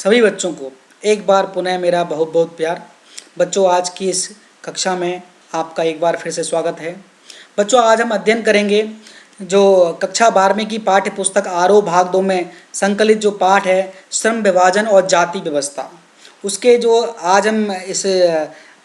सभी बच्चों को एक बार पुनः मेरा बहुत बहुत प्यार। बच्चों, आज की इस कक्षा में आपका एक बार फिर से स्वागत है। बच्चों, आज हम अध्ययन करेंगे जो कक्षा 12वीं की पाठ्य पुस्तक आरोह भाग 2 में संकलित जो पाठ है श्रम विभाजन और जाति व्यवस्था, उसके जो आज हम इस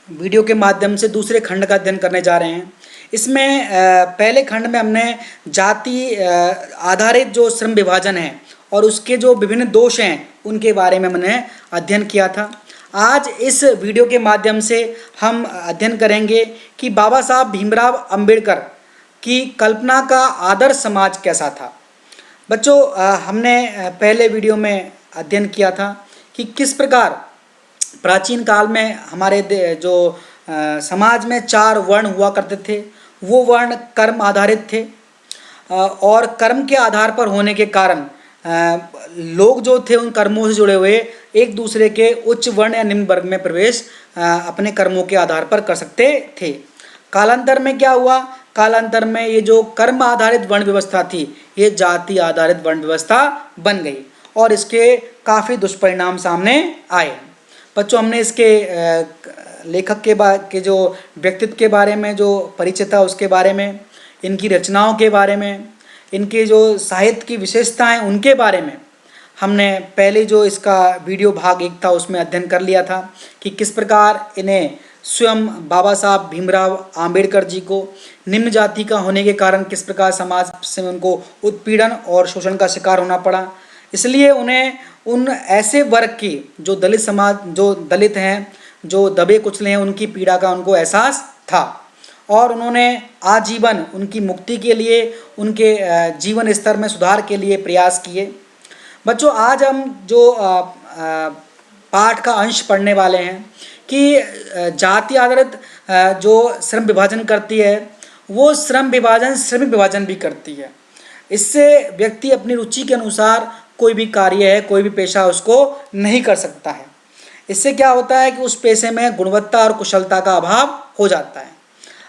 वीडियो के माध्यम से दूसरे खंड का अध्ययन करने जा रहे हैं। इसमें पहले खंड में हमने जाति आधारित जो श्रम विभाजन है और उसके जो विभिन्न दोष हैं उनके बारे में हमने अध्ययन किया था। आज इस वीडियो के माध्यम से हम अध्ययन करेंगे कि बाबा साहब भीमराव अंबेडकर की कल्पना का आदर्श समाज कैसा था। बच्चों, हमने पहले वीडियो में अध्ययन किया था कि किस प्रकार प्राचीन काल में हमारे जो समाज में 4 वर्ण हुआ करते थे। वो वर्ण कर्म आधारित थे और कर्म के आधार पर होने के कारण लोग जो थे उन कर्मों से जुड़े हुए एक दूसरे के उच्च वर्ण या निम्न वर्ग में प्रवेश अपने कर्मों के आधार पर कर सकते थे। कालांतर में क्या हुआ? कालांतर में ये जो कर्म आधारित वर्ण व्यवस्था थी ये जाति आधारित वर्ण व्यवस्था बन गई और इसके काफ़ी दुष्परिणाम सामने आए। बच्चों, हमने इसके लेखक के जो व्यक्तित्व के बारे में जो परिचय था उसके बारे में, इनकी रचनाओं के बारे में, इनके जो साहित्य की विशेषताएं उनके बारे में हमने पहले जो इसका वीडियो भाग 1 था उसमें अध्ययन कर लिया था कि किस प्रकार इन्हें स्वयं बाबा साहब भीमराव अंबेडकर जी को निम्न जाति का होने के कारण किस प्रकार समाज से उनको उत्पीड़न और शोषण का शिकार होना पड़ा। इसलिए उन्हें उन ऐसे वर्ग की जो दलित समाज, जो दलित हैं, जो दबे कुचले हैं, उनकी पीड़ा का उनको एहसास था और उन्होंने आजीवन उनकी मुक्ति के लिए, उनके जीवन स्तर में सुधार के लिए प्रयास किए। बच्चों, आज हम जो पाठ का अंश पढ़ने वाले हैं कि जाति आधारित जो श्रम विभाजन करती है वो श्रम विभाजन श्रमिक विभाजन भी करती है। इससे व्यक्ति अपनी रुचि के अनुसार कोई भी कार्य है, कोई भी पेशा उसको नहीं कर सकता है। इससे क्या होता है कि उस पेशे में गुणवत्ता और कुशलता का अभाव हो जाता है।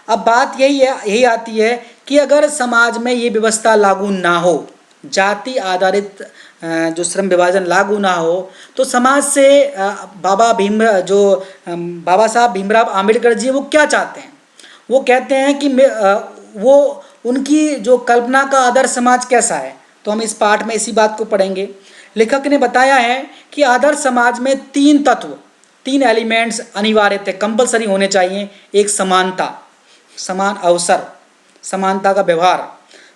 अब बात यही आती है कि अगर समाज में ये व्यवस्था लागू ना हो, जाति आधारित जो श्रम विभाजन लागू ना हो, तो समाज से बाबा साहब भीमराव अंबेडकर जी वो क्या चाहते हैं? वो कहते हैं कि वो उनकी जो कल्पना का आदर्श समाज कैसा है। तो हम इस पाठ में इसी बात को पढ़ेंगे। लेखक ने बताया है कि आदर्श समाज में 3 तत्व, 3 एलिमेंट्स अनिवार्य थे, कंपलसरी होने चाहिए। एक समानता, समान अवसर, समानता का व्यवहार,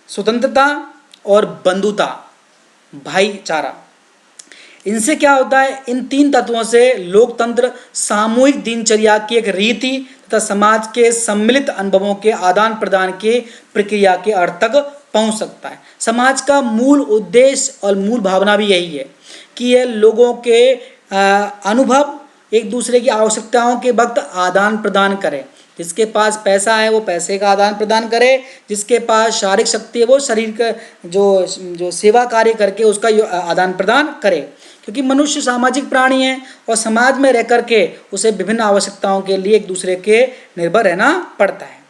स्वतंत्रता और बंधुता, भाईचारा। इनसे क्या होता है? इन 3 तत्वों से लोकतंत्र सामूहिक दिनचर्या की एक रीति तथा समाज के सम्मिलित अनुभवों के आदान प्रदान के प्रक्रिया के अर्थ तक पहुंच सकता है। समाज का मूल उद्देश्य और मूल भावना भी यही है कि यह लोगों के अनुभव एक दूसरे की आवश्यकताओं के वक्त आदान प्रदान करे। जिसके पास पैसा है वो पैसे का आदान प्रदान करे, जिसके पास शारीरिक शक्ति है वो शरीर का जो सेवा कार्य करके उसका आदान प्रदान करे। क्योंकि मनुष्य सामाजिक प्राणी है और समाज में रह करके उसे विभिन्न आवश्यकताओं के लिए एक दूसरे के निर्भर रहना पड़ता है।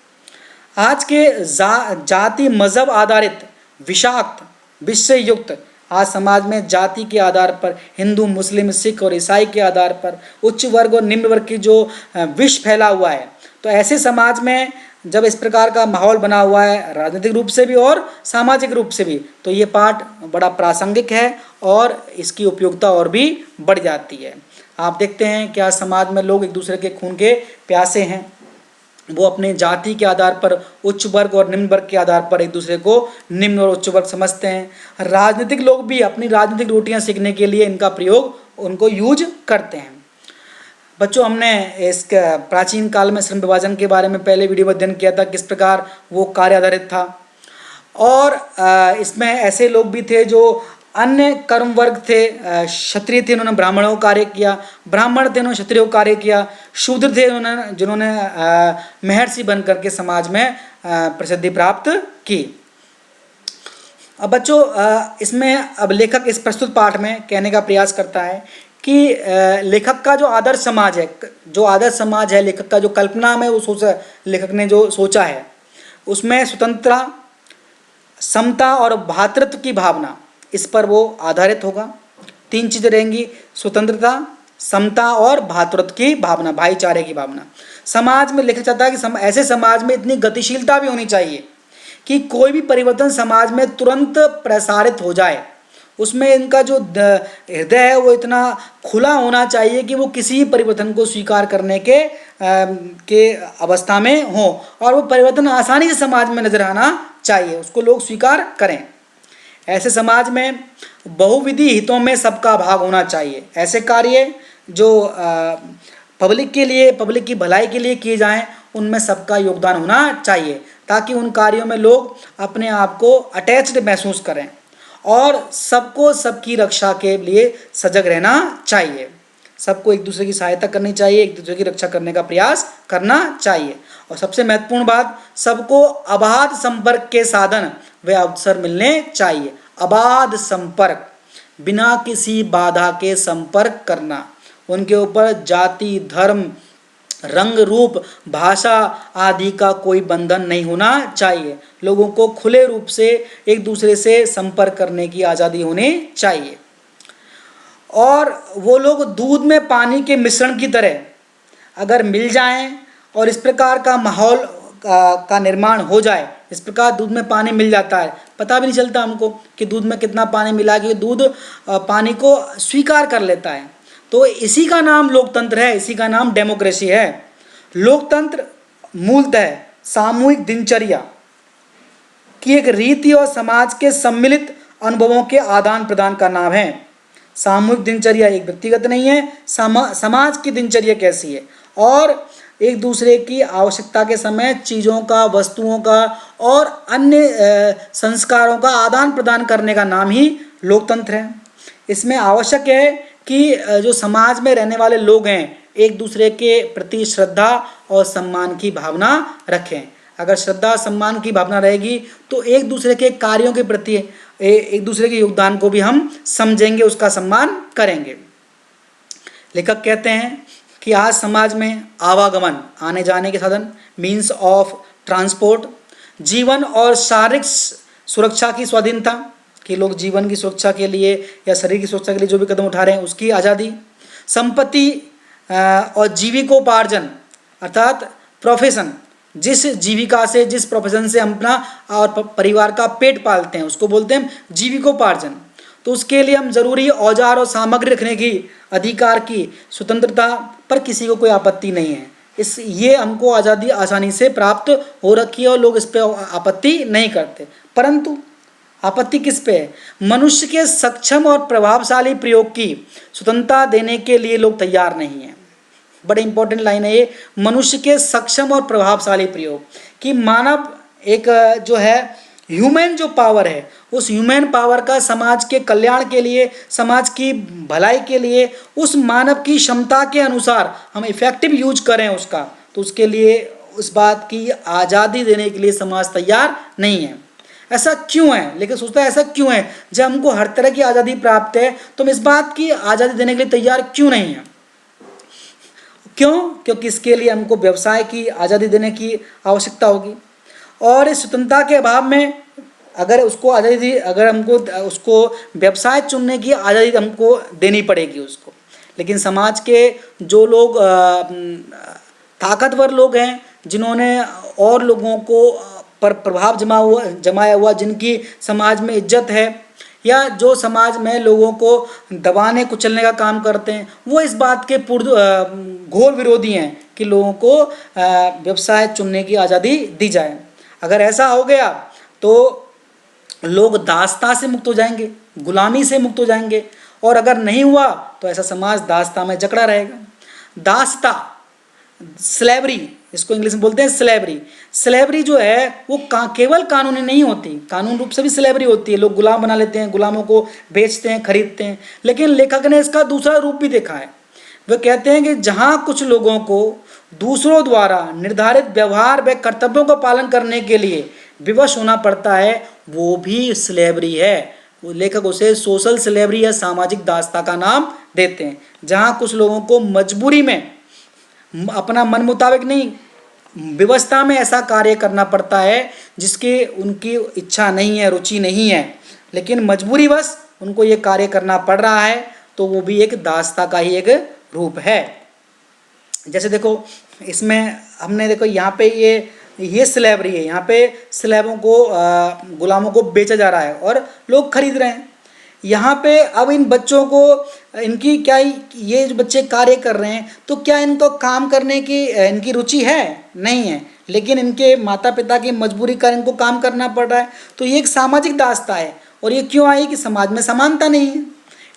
आज के जाति मजहब आधारित विषाक्त विषय युक्त आज समाज में जाति के आधार पर हिंदू, मुस्लिम, सिख और ईसाई के आधार पर उच्च वर्ग और निम्न वर्ग की जो विष फैला हुआ है, तो ऐसे समाज में जब इस प्रकार का माहौल बना हुआ है राजनीतिक रूप से भी और सामाजिक रूप से भी, तो ये पाठ बड़ा प्रासंगिक है और इसकी उपयोगिता और भी बढ़ जाती है। आप देखते हैं कि आज समाज में लोग एक दूसरे के खून के प्यासे हैं। वो अपने जाति के आधार पर उच्च वर्ग और निम्न वर्ग के आधार पर एक दूसरे को निम्न और उच्च वर्ग समझते हैं। राजनीतिक लोग भी अपनी राजनीतिक रोटियां सेकने के लिए इनका प्रयोग उनको यूज करते हैं। बच्चों, हमने इस प्राचीन काल में श्रम विभाजन के बारे में पहले वीडियो में अध्ययन किया था, किस प्रकार वो कार्य आधारित था और इसमें ऐसे लोग भी थे जो अन्य कर्म वर्ग थे। क्षत्रिय थे, उन्होंने ब्राह्मणों को कार्य किया, ब्राह्मण थे, उन्होंने क्षत्रियों को कार्य किया, शूद्र थे जिन्होंने महर्षि बन करके समाज में प्रसिद्धि प्राप्त की। अब बच्चों, इसमें अब लेखक इस प्रस्तुत पाठ में कहने का प्रयास करता है कि लेखक का जो आदर्श समाज है, लेखक का जो कल्पना में लेखक ने जो सोचा है उसमें स्वतंत्रता, समता और भ्रातृत्व की भावना, इस पर वो आधारित होगा। तीन चीज़ें रहेंगी, स्वतंत्रता, समता और भ्रातृत्व की भावना, भाईचारे की भावना। समाज में लिखा जाता है कि ऐसे समाज में इतनी गतिशीलता भी होनी चाहिए कि कोई भी परिवर्तन समाज में तुरंत प्रसारित हो जाए। उसमें इनका जो हृदय है वो इतना खुला होना चाहिए कि वो किसी परिवर्तन को स्वीकार करने के अवस्था में हो, और वो परिवर्तन आसानी से समाज में नजर आना चाहिए, उसको लोग स्वीकार करें। ऐसे समाज में बहुविधि हितों में सबका भाग होना चाहिए। ऐसे कार्य जो पब्लिक के लिए, पब्लिक की भलाई के लिए किए जाएं, उनमें सबका योगदान होना चाहिए, ताकि उन कार्यों में लोग अपने आप को अटैच्ड महसूस करें, और सबको सबकी रक्षा के लिए सजग रहना चाहिए। सबको एक दूसरे की सहायता करनी चाहिए, एक दूसरे की रक्षा करने का प्रयास करना चाहिए। और सबसे महत्वपूर्ण बात, सबको अबाध संपर्क के साधन व अवसर मिलने चाहिए। अबाध संपर्क, बिना किसी बाधा के संपर्क करना, उनके ऊपर जाति, धर्म, रंग, रूप, भाषा आदि का कोई बंधन नहीं होना चाहिए। लोगों को खुले रूप से एक दूसरे से संपर्क करने की आज़ादी होनी चाहिए। और वो लोग दूध में पानी के मिश्रण की तरह अगर मिल जाएं और इस प्रकार का माहौल का निर्माण हो जाए, इस प्रकार दूध में पानी मिल जाता है, पता भी नहीं चलता हमको कि दूध में कितना पानी मिला, कि दूध पानी को स्वीकार कर लेता है। तो इसी का नाम लोकतंत्र है, इसी का नाम डेमोक्रेसी है। लोकतंत्र मूलतः सामूहिक दिनचर्या की एक रीति और समाज के सम्मिलित अनुभवों के आदान प्रदान का नाम है। सामूहिक दिनचर्या एक व्यक्तिगत नहीं है, समाज की दिनचर्या कैसी है, और एक दूसरे की आवश्यकता के समय चीज़ों का, वस्तुओं का और अन्य संस्कारों का आदान प्रदान करने का नाम ही लोकतंत्र है। इसमें आवश्यक है कि जो समाज में रहने वाले लोग हैं, एक दूसरे के प्रति श्रद्धा और सम्मान की भावना रखें। अगर श्रद्धा सम्मान की भावना रहेगी तो एक दूसरे के कार्यों के प्रति, एक दूसरे के योगदान को भी हम समझेंगे, उसका सम्मान करेंगे। लेखक कहते हैं कि आज समाज में आवागमन, आने जाने के साधन, मीन्स ऑफ ट्रांसपोर्ट, जीवन और शारीरिक सुरक्षा की स्वाधीनता, कि लोग जीवन की सुरक्षा के लिए या शरीर की सुरक्षा के लिए जो भी कदम उठा रहे हैं उसकी आज़ादी, संपत्ति और जीविकोपार्जन अर्थात प्रोफेशन, जिस जीविका से, जिस प्रोफेशन से हम अपना और परिवार का पेट पालते हैं उसको बोलते हैं जीविकोपार्जन। तो उसके लिए हम जरूरी औजार और सामग्री रखने की अधिकार की स्वतंत्रता पर किसी को कोई आपत्ति नहीं है। ये हमको आज़ादी आसानी से प्राप्त हो रखी है और लोग इस पर आपत्ति नहीं करते। परंतु आपत्ति किस पे है? मनुष्य के सक्षम और प्रभावशाली प्रयोग की स्वतंत्रता देने के लिए लोग तैयार नहीं हैं। बड़े इंपॉर्टेंट लाइन है ये, मनुष्य के सक्षम और प्रभावशाली प्रयोग, कि मानव एक जो है ह्यूमन जो पावर है, उस ह्यूमन पावर का समाज के कल्याण के लिए, समाज की भलाई के लिए, उस मानव की क्षमता के अनुसार हम इफेक्टिव यूज करें उसका, तो उसके लिए उस बात की आज़ादी देने के लिए समाज तैयार नहीं है। ऐसा क्यों है? लेकिन सोचता है ऐसा क्यों है, जब हमको हर तरह की आज़ादी प्राप्त है तो हम इस बात की आज़ादी देने के लिए तैयार क्यों नहीं है? क्यों? क्योंकि इसके लिए हमको व्यवसाय की आज़ादी देने की आवश्यकता होगी, और इस स्वतंत्रता के अभाव में अगर उसको आज़ादी, अगर हमको उसको व्यवसाय चुनने की आज़ादी हमको देनी पड़ेगी उसको। लेकिन समाज के जो लोग ताकतवर लोग हैं, जिन्होंने और लोगों को पर प्रभाव जमाया हुआ, जिनकी समाज में इज्जत है, या जो समाज में लोगों को दबाने कुचलने का काम करते हैं, वो इस बात के घोर विरोधी हैं कि लोगों को व्यवसाय चुनने की आज़ादी दी जाए। अगर ऐसा हो गया तो लोग दासता से मुक्त हो जाएंगे, गुलामी से मुक्त हो जाएंगे, और अगर नहीं हुआ तो ऐसा समाज दासता में जकड़ा रहेगा। दासता, स्लेवरी, इसको इंग्लिश में बोलते हैं स्लेवरी। स्लेवरी जो है वो केवल कानूनी नहीं होती, कानून रूप से भी स्लेवरी होती है, लोग गुलाम बना लेते हैं, गुलामों को बेचते हैं, खरीदते हैं। लेकिन लेखक ने इसका दूसरा रूप भी देखा है। वे कहते हैं कि जहाँ कुछ लोगों को दूसरों द्वारा निर्धारित व्यवहार व कर्तव्यों का पालन करने के लिए विवश होना पड़ता है, वो भी स्लेवरी है। वो लेखक उसे सोशल स्लेवरी या सामाजिक दासता का नाम देते हैं, जहाँ कुछ लोगों को मजबूरी में, अपना मन मुताबिक नहीं, व्यवस्था में ऐसा कार्य करना पड़ता है जिसके उनकी इच्छा नहीं है, रुचि नहीं है, लेकिन मजबूरीवश उनको ये कार्य करना पड़ रहा है, तो वो भी एक दासता का ही एक रूप है। जैसे देखो इसमें हमने देखो यहाँ पे ये स्लेवरी है, यहाँ पे स्लेवों को गुलामों को बेचा जा रहा है और लोग खरीद रहे हैं। यहाँ पे अब इन बच्चों को इनकी क्या ये जो बच्चे कार्य कर रहे हैं तो क्या इनको काम करने की इनकी रुचि है? नहीं है, लेकिन इनके माता पिता की मजबूरी कर इनको काम करना पड़ रहा है। तो ये एक सामाजिक दास्ता है। और ये क्यों आई कि समाज में समानता नहीं है।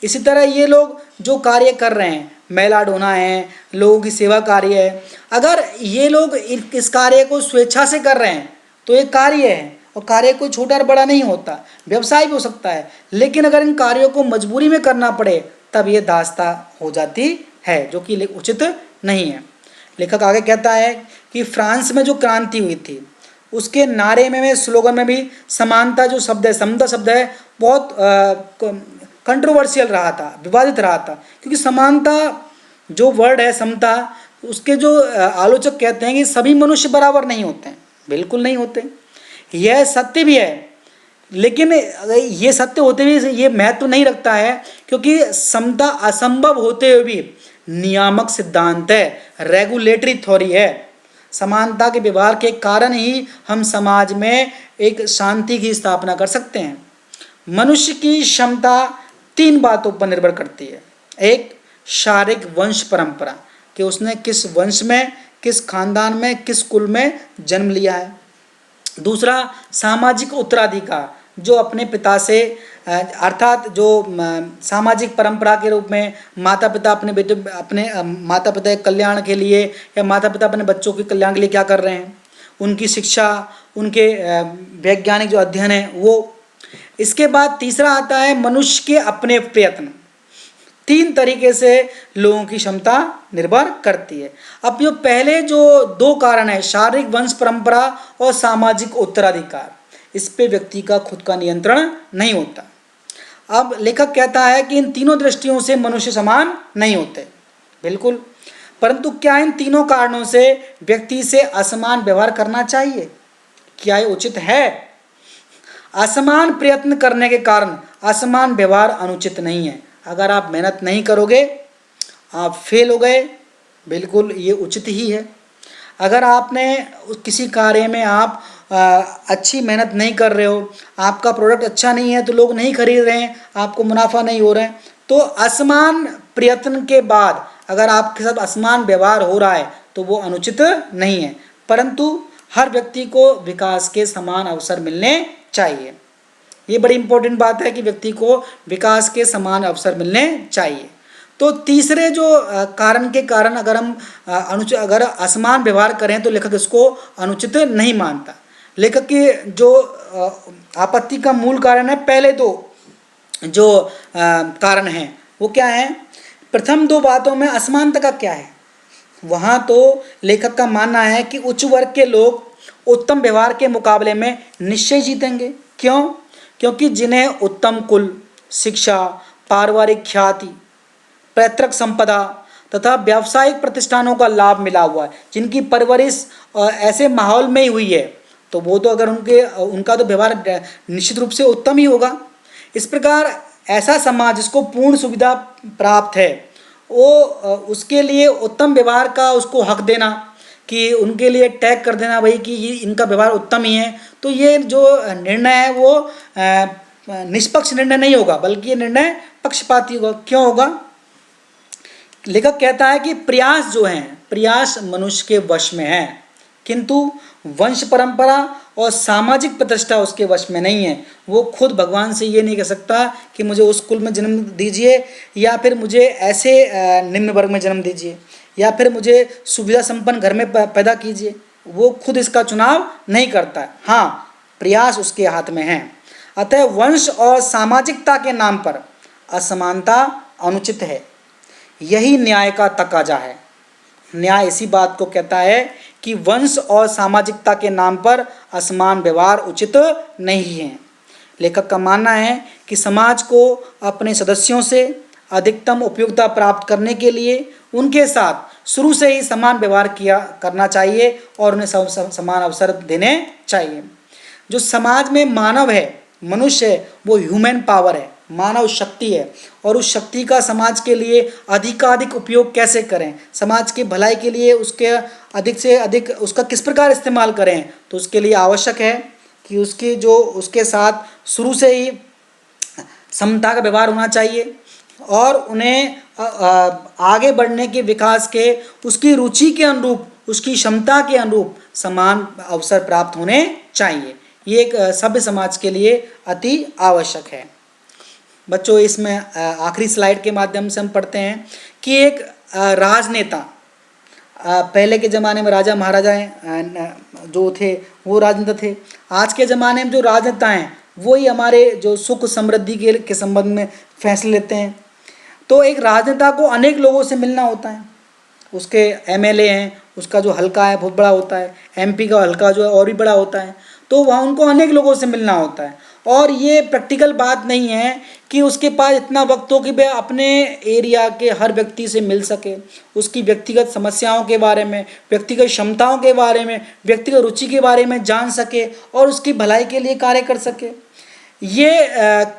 इसी तरह ये लोग जो कार्य कर रहे हैं, मैला ढोना है, लोगों की सेवा कार्य है, अगर ये लोग इस कार्य को स्वेच्छा से कर रहे हैं तो ये कार्य है और कार्य कोई छोटा और बड़ा नहीं होता, व्यवसाय भी हो सकता है। लेकिन अगर इन कार्यों को मजबूरी में करना पड़े तब ये दास्ता हो जाती है, जो कि उचित नहीं है। लेखक आगे कहता है कि फ्रांस में जो क्रांति हुई थी उसके नारे में स्लोगन में भी समानता जो शब्द है, समता शब्द है, बहुत कंट्रोवर्शियल रहा था, विवादित रहा था। क्योंकि समानता जो वर्ड है, समता, उसके जो आलोचक कहते हैं कि सभी मनुष्य बराबर नहीं होते हैं। बिल्कुल नहीं होते, यह सत्य भी है। लेकिन ये सत्य होते हुए ये महत्व नहीं रखता है, क्योंकि समता असंभव होते हुए भी नियामक सिद्धांत है, रेगुलेटरी थ्योरी है। समानता के व्यवहार के कारण ही हम समाज में एक शांति की स्थापना कर सकते हैं। मनुष्य की क्षमता 3 बातों पर निर्भर करती है। एक, शारीरिक वंश परंपरा, कि उसने किस वंश में, किस खानदान में, किस कुल में जन्म लिया है। दूसरा, सामाजिक उत्तराधिकार, जो अपने पिता से अर्थात जो सामाजिक परंपरा के रूप में माता पिता अपने माता पिता के कल्याण के लिए या माता पिता अपने बच्चों के कल्याण के लिए क्या कर रहे हैं, उनकी शिक्षा, उनके वैज्ञानिक जो अध्ययन है वो। इसके बाद तीसरा आता है मनुष्य के अपने प्रयत्न। 3 तरीके से लोगों की क्षमता निर्भर करती है। अब जो पहले जो 2 कारण है, शारीरिक वंश परंपरा और सामाजिक उत्तराधिकार, इस पे व्यक्ति का खुद का नियंत्रण नहीं होता। अब लेखक कहता है कि इन तीनों दृष्टियों से मनुष्य समान नहीं होते, बिल्कुल। परंतु क्या इन तीनों कारणों से व्यक्ति से असमान व्यवहार करना चाहिए? क्या ये उचित है? असमान प्रयत्न करने के कारण असमान व्यवहार अनुचित नहीं है। अगर आप मेहनत नहीं करोगे, आप फेल हो गए, बिल्कुल ये उचित ही है। अगर आपने किसी कार्य में आप अच्छी मेहनत नहीं कर रहे हो, आपका प्रोडक्ट अच्छा नहीं है तो लोग नहीं खरीद रहे हैं, आपको मुनाफा नहीं हो रहा है, तो असमान प्रयत्न के बाद अगर आपके साथ असमान व्यवहार हो रहा है तो वो अनुचित नहीं है। परंतु हर व्यक्ति को विकास के समान अवसर मिलने चाहिए। ये बड़ी इंपॉर्टेंट बात है कि व्यक्ति को विकास के समान अवसर मिलने चाहिए। तो तीसरे जो कारण के कारण अगर हम अगर असमान व्यवहार करें तो लेखक इसको अनुचित नहीं मानता। लेखक की जो आपत्ति का मूल कारण है, पहले 2 जो कारण हैं वो क्या है? प्रथम 2 बातों में असमानता का क्या है? वहाँ तो लेखक का मानना है कि उच्च वर्ग के लोग उत्तम व्यवहार के मुकाबले में निश्चय जीतेंगे। क्यों? क्योंकि जिन्हें उत्तम कुल, शिक्षा, पारिवारिक ख्याति, पैतृक संपदा तथा व्यावसायिक प्रतिष्ठानों का लाभ मिला हुआ है, जिनकी परवरिश ऐसे माहौल में ही हुई है, तो वो तो अगर उनका तो व्यवहार निश्चित रूप से उत्तम ही होगा। इस प्रकार ऐसा समाज जिसको पूर्ण सुविधा प्राप्त है, वो उसके लिए उत्तम व्यवहार का उसको हक देना, कि उनके लिए टैग कर देना भाई कि ये इनका व्यवहार उत्तम ही है, तो ये जो निर्णय है वो निष्पक्ष निर्णय नहीं होगा, बल्कि ये निर्णय पक्षपाती होगा। क्यों होगा? लेखक कहता है कि प्रयास जो हैं, प्रयास मनुष्य के वश में है, किंतु वंश परंपरा और सामाजिक प्रतिष्ठा उसके वश में नहीं है। वो खुद भगवान से ये नहीं कह सकता कि मुझे उस कुल में जन्म दीजिए, या फिर मुझे ऐसे निम्न वर्ग में जन्म दीजिए, या फिर मुझे सुविधा संपन्न घर में पैदा कीजिए। वो खुद इसका चुनाव नहीं करता है। हाँ, प्रयास उसके हाथ में है। अतः वंश और सामाजिकता के नाम पर असमानता अनुचित है। यही न्याय का तकाजा है। न्याय इसी बात को कहता है कि वंश और सामाजिकता के नाम पर असमान व्यवहार उचित नहीं है। लेखक का मानना है कि समाज को अपने सदस्यों से अधिकतम उपयोगिता प्राप्त करने के लिए उनके साथ शुरू से ही समान व्यवहार करना चाहिए और उन्हें समान अवसर देने चाहिए। जो समाज में मानव है, मनुष्य है, वो ह्यूमन पावर है, मानव शक्ति है और उस शक्ति का समाज के लिए अधिकाधिक उपयोग कैसे करें, समाज की भलाई के लिए उसके अधिक से अधिक उसका किस प्रकार इस्तेमाल करें, तो उसके लिए आवश्यक है कि उसके साथ शुरू से ही समता का व्यवहार होना चाहिए और उन्हें आगे बढ़ने के विकास के उसकी रुचि के अनुरूप, उसकी क्षमता के अनुरूप समान अवसर प्राप्त होने चाहिए। ये एक सभ्य समाज के लिए अति आवश्यक है। बच्चों, इसमें आखिरी स्लाइड के माध्यम से हम पढ़ते हैं कि एक राजनेता, पहले के ज़माने में राजा महाराजा जो थे वो राजनेता थे। आज के ज़माने में जो राजनेता हैं वही हमारे जो सुख समृद्धि के संबंध में फैसले लेते हैं। तो एक राजनेता को अनेक लोगों से मिलना होता है। उसके एमएलए हैं, उसका जो हल्का है बहुत बड़ा होता है, एमपी का हल्का जो है और भी बड़ा होता है, तो वहाँ उनको अनेक लोगों से मिलना होता है। और ये प्रैक्टिकल बात नहीं है कि उसके पास इतना वक्त हो कि वह अपने एरिया के हर व्यक्ति से मिल सके, उसकी व्यक्तिगत समस्याओं के बारे में, व्यक्तिगत क्षमताओं के बारे में, व्यक्तिगत रुचि के बारे में जान सके और उसकी भलाई के लिए कार्य कर सके। ये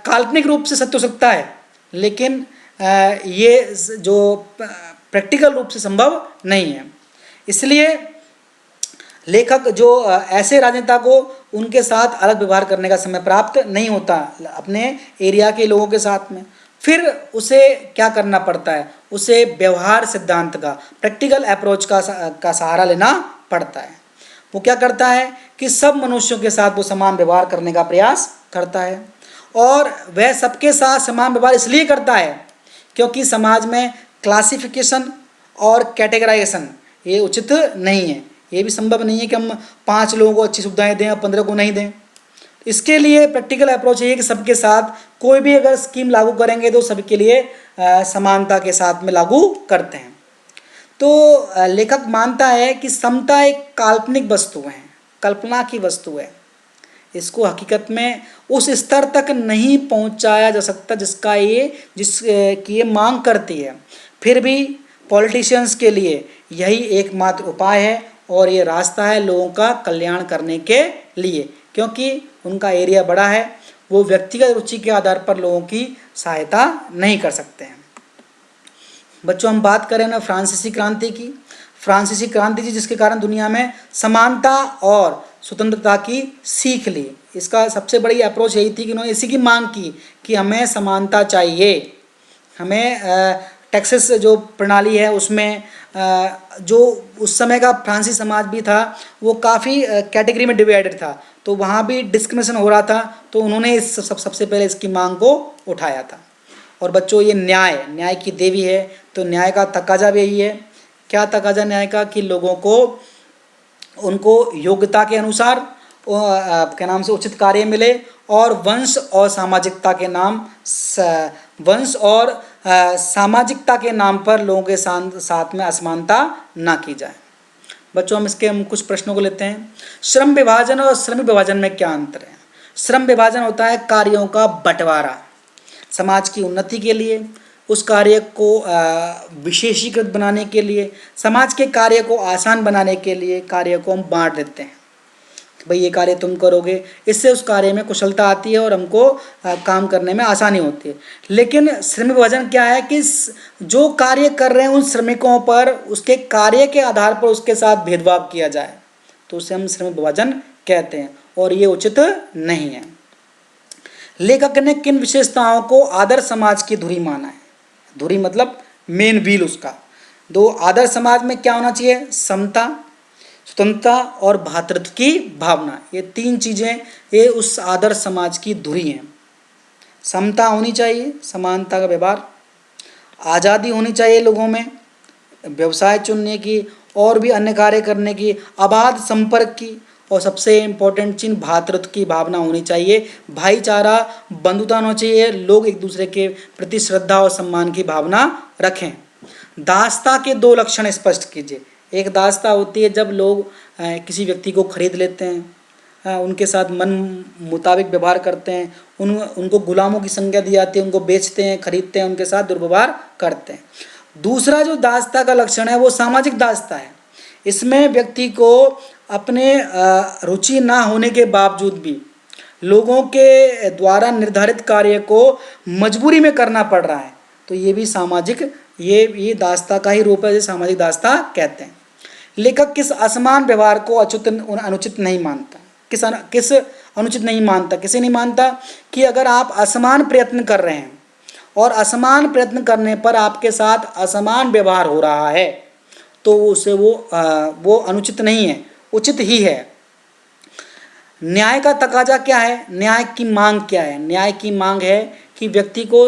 काल्पनिक रूप से सत्य हो सकता है, लेकिन ये जो प्रैक्टिकल रूप से संभव नहीं है। इसलिए लेखक जो ऐसे राजनेता को उनके साथ अलग व्यवहार करने का समय प्राप्त नहीं होता अपने एरिया के लोगों के साथ में, फिर उसे क्या करना पड़ता है, उसे व्यवहार सिद्धांत का, प्रैक्टिकल अप्रोच का सहारा लेना पड़ता है। वो क्या करता है कि सब मनुष्यों के साथ वो समान व्यवहार करने का प्रयास करता है और वह सबके साथ समान व्यवहार इसलिए करता है क्योंकि समाज में क्लासिफिकेशन और कैटेगराइजेशन ये उचित नहीं है। ये भी संभव नहीं है कि हम 5 लोगों को अच्छी सुविधाएं दें और 15 को नहीं दें। इसके लिए प्रैक्टिकल अप्रोच ये है कि सबके साथ कोई भी अगर स्कीम लागू करेंगे तो सबके लिए समानता के साथ में लागू करते हैं। तो लेखक मानता है कि समता एक काल्पनिक वस्तु है, कल्पना की वस्तु है। इसको हकीकत में उस स्तर तक नहीं पहुंचाया जा सकता जिसकी ये मांग करती है। फिर भी पॉलिटिशियंस के लिए यही एकमात्र उपाय है और ये रास्ता है लोगों का कल्याण करने के लिए, क्योंकि उनका एरिया बड़ा है, वो व्यक्तिगत रुचि के आधार पर लोगों की सहायता नहीं कर सकते हैं। बच्चों, हम बात करें ना फ्रांसीसी क्रांति की। फ्रांसीसी क्रांति थी जिसके कारण दुनिया में समानता और स्वतंत्रता की सीख ली। इसका सबसे बड़ी अप्रोच यही थी कि उन्होंने इसी की मांग की कि हमें समानता चाहिए, हमें टैक्सेस जो प्रणाली है उसमें जो उस समय का फ्रांसीसी समाज भी था वो काफ़ी कैटेगरी में डिवाइडेड था, तो वहाँ भी डिस्क्रिमिनेशन हो रहा था, तो उन्होंने सबसे पहले इसकी मांग को उठाया था। और बच्चों, ये न्याय की देवी है, तो न्याय का तकाजा भी यही है। क्या तकाजा न्याय का? कि लोगों को उनको योग्यता के अनुसार क्या नाम से उचित कार्य मिले और वंश और सामाजिकता के नाम पर लोगों के साथ में असमानता ना की जाए। बच्चों, हम कुछ प्रश्नों को लेते हैं। श्रम विभाजन और श्रमिक विभाजन में क्या अंतर है? श्रम विभाजन होता है कार्यों का बंटवारा, समाज की उन्नति के लिए, उस कार्य को विशेषीकृत बनाने के लिए, समाज के कार्य को आसान बनाने के लिए कार्य को हम बांट देते हैं। भाई ये कार्य तुम करोगे, इससे उस कार्य में कुशलता आती है और हमको काम करने में आसानी होती है। लेकिन श्रमिक विभाजन क्या है कि जो कार्य कर रहे हैं उन श्रमिकों पर उसके कार्य के आधार पर उसके साथ भेदभाव किया जाए, तो उसे हम श्रमिक विभाजन कहते हैं और ये उचित नहीं है। लेखक ने किन विशेषताओं को आदर्श समाज की धुरी माना है? धुरी मतलब मेन व्हील उसका। दो आदर्श समाज में क्या होना चाहिए? समता, स्वतंत्रता और भ्रातृत्व की भावना। ये 3 चीज़ें ये उस आदर्श समाज की धुरी हैं। समता होनी चाहिए, समानता का व्यवहार, आज़ादी होनी चाहिए लोगों में व्यवसाय चुनने की और भी अन्य कार्य करने की, अबाध संपर्क की, और सबसे इम्पोर्टेंट चीज़ भ्रातृत्व की भावना होनी चाहिए। भाईचारा, बंधुता होना चाहिए, लोग एक दूसरे के प्रति श्रद्धा और सम्मान की भावना रखें। दासता के 2 लक्षण स्पष्ट कीजिए। एक दासता होती है जब लोग किसी व्यक्ति को खरीद लेते हैं, उनके साथ मन मुताबिक व्यवहार करते हैं, उनको गुलामों की संज्ञा दी जाती है, उनको बेचते हैं, खरीदते हैं, उनके साथ दुर्व्यवहार करते हैं। दूसरा जो दासता का लक्षण है वो सामाजिक दासता है। इसमें व्यक्ति को अपने रुचि ना होने के बावजूद भी लोगों के द्वारा निर्धारित कार्य को मजबूरी में करना पड़ रहा है, तो ये भी सामाजिक, ये दास्ता का ही रूप है, जिसे सामाजिक दास्ता कहते हैं। लेखक किस असमान व्यवहार को अनुचित नहीं मानता? किस अनुचित नहीं मानता, किसे नहीं मानता? कि अगर आप असमान प्रयत्न कर रहे हैं और असमान प्रयत्न करने पर आपके साथ असमान व्यवहार हो रहा है, तो उसे वो अनुचित नहीं है, उचित ही है। न्याय का तकाजा क्या है? न्याय की मांग क्या है? न्याय की मांग है कि व्यक्ति को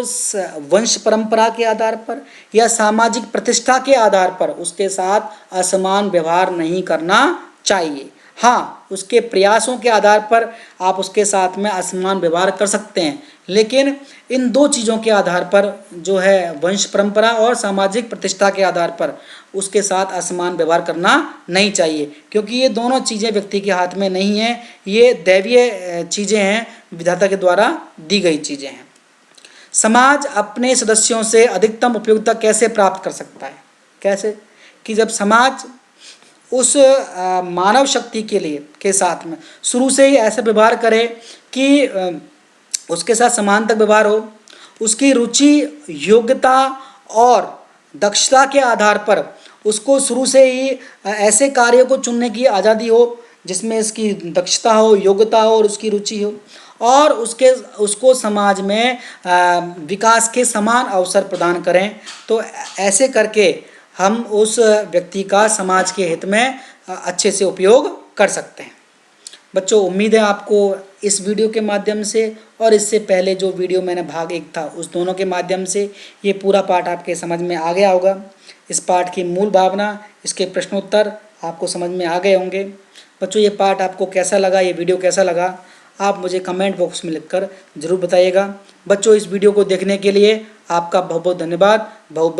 वंश परंपरा के आधार पर या सामाजिक प्रतिष्ठा के आधार पर उसके साथ असमान व्यवहार नहीं करना चाहिए। हाँ, उसके प्रयासों के आधार पर आप उसके साथ में असमान व्यवहार कर सकते हैं, लेकिन इन दो चीज़ों के आधार पर, जो है वंश परंपरा और सामाजिक प्रतिष्ठा के आधार पर, उसके साथ असमान व्यवहार करना नहीं चाहिए, क्योंकि ये दोनों चीज़ें व्यक्ति के हाथ में नहीं हैं, ये दैवीय चीज़ें हैं, विधाता के द्वारा दी गई चीज़ें हैं। समाज अपने सदस्यों से अधिकतम उपयोगिता कैसे प्राप्त कर सकता है? कैसे? कि जब समाज उस मानव शक्ति के साथ में शुरू से ही ऐसा व्यवहार करे कि उसके साथ समानतक व्यवहार हो, उसकी रुचि, योग्यता और दक्षता के आधार पर उसको शुरू से ही ऐसे कार्यों को चुनने की आज़ादी हो जिसमें इसकी दक्षता हो, योग्यता हो और उसकी रुचि हो, और उसको समाज में विकास के समान अवसर प्रदान करें, तो ऐसे करके हम उस व्यक्ति का समाज के हित में अच्छे से उपयोग कर सकते हैं। बच्चों, उम्मीद है आपको इस वीडियो के माध्यम से और इससे पहले जो वीडियो मैंने भाग 1 था उस दोनों के माध्यम से ये पूरा पाठ आपके समझ में आ गया होगा। इस पाठ की मूल भावना, इसके प्रश्नोत्तर आपको समझ में आ गए होंगे। बच्चों, ये पाठ आपको कैसा लगा, ये वीडियो कैसा लगा, आप मुझे कमेंट बॉक्स में लिखकर ज़रूर बताइएगा। बच्चों, इस वीडियो को देखने के लिए आपका बहुत बहुत धन्यवाद। बहुत बहुत